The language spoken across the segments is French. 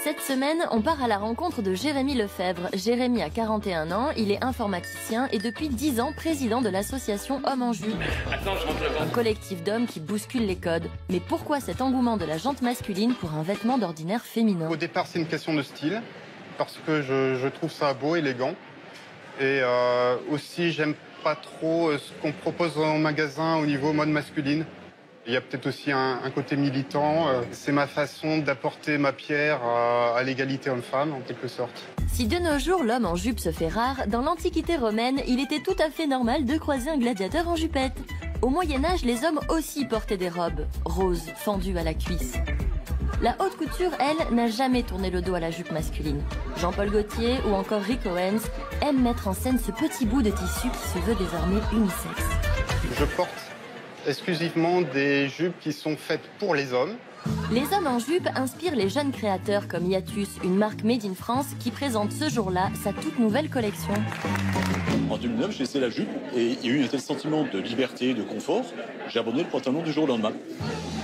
Cette semaine, on part à la rencontre de Jérémy Lefebvre. Jérémy a 41 ans, il est informaticien et depuis 10 ans président de l'association Hommes en jupe. Un collectif d'hommes qui bouscule les codes. Mais pourquoi cet engouement de la jante masculine pour un vêtement d'ordinaire féminin? Au départ, c'est une question de style, parce que je trouve ça beau, élégant. Et aussi, j'aime pas trop ce qu'on propose en magasin au niveau mode masculine. Il y a peut-être aussi un côté militant. C'est ma façon d'apporter ma pierre à l'égalité homme-femme, en quelque sorte. Si de nos jours l'homme en jupe se fait rare, dans l'Antiquité romaine, il était tout à fait normal de croiser un gladiateur en jupette. Au Moyen-Âge, les hommes aussi portaient des robes, roses, fendues à la cuisse. La haute couture, elle, n'a jamais tourné le dos à la jupe masculine. Jean-Paul Gaultier ou encore Rick Owens aiment mettre en scène ce petit bout de tissu qui se veut désormais unisexe. Je porte exclusivement des jupes qui sont faites pour les hommes. Les hommes en jupe inspirent les jeunes créateurs comme Iatus, une marque made in France qui présente ce jour-là sa toute nouvelle collection. En 2009, j'ai essayé la jupe et il y a eu un tel sentiment de liberté, de confort. J'ai abandonné le pantalon du jour au lendemain.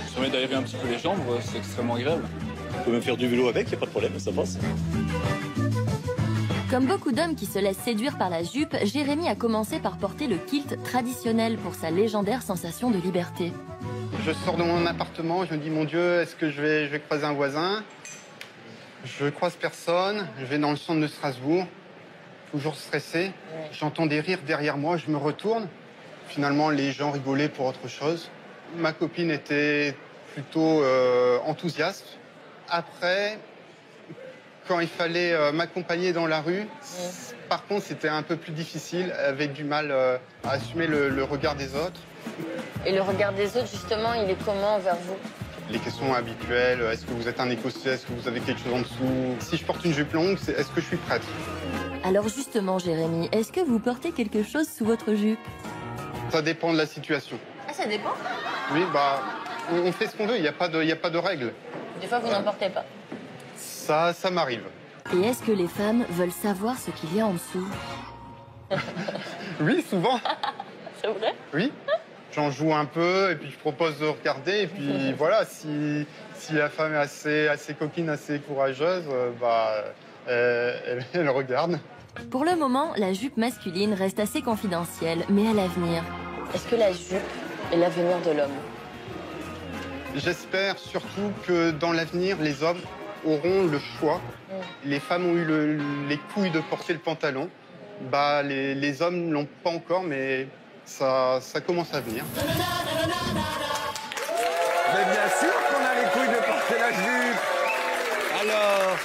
Ça permet d'aérer un petit peu les jambes, c'est extrêmement agréable. On peut même faire du vélo avec, il n'y a pas de problème, ça passe. Comme beaucoup d'hommes qui se laissent séduire par la jupe, Jérémy a commencé par porter le kilt traditionnel pour sa légendaire sensation de liberté. Je sors de mon appartement, je me dis, mon Dieu, est-ce que je vais croiser un voisin? Je croise personne, je vais dans le centre de Strasbourg, toujours stressé. J'entends des rires derrière moi, je me retourne. Finalement, les gens rigolaient pour autre chose. Ma copine était plutôt enthousiaste. Après, quand il fallait m'accompagner dans la rue, par contre, c'était un peu plus difficile, avec du mal à assumer le regard des autres. Et le regard des autres, justement, il est comment envers vous? Les questions habituelles, est-ce que vous êtes un écossais, est-ce que vous avez quelque chose en dessous? Si je porte une jupe longue, est-ce que je suis prête? Alors justement, Jérémy, est-ce que vous portez quelque chose sous votre jupe? Ça dépend de la situation. Ah, ça dépend? Oui, bah, on fait ce qu'on veut, il n'y a pas de règles. Des fois, vous n'en portez pas. Ça m'arrive. Et est-ce que les femmes veulent savoir ce qu'il y a en dessous? Oui, souvent. C'est vrai? Oui. J'en joue un peu et puis je propose de regarder. Et puis voilà, si la femme est assez coquine, assez courageuse, elle regarde. Pour le moment, la jupe masculine reste assez confidentielle, mais à l'avenir. Est-ce que la jupe est l'avenir de l'homme? J'espère surtout que dans l'avenir, les hommes auront le choix. Les femmes ont eu les couilles de porter le pantalon. Les hommes ne l'ont pas encore, mais ça commence à venir. Mais bien sûr qu'on a les couilles de porter la jupe. Alors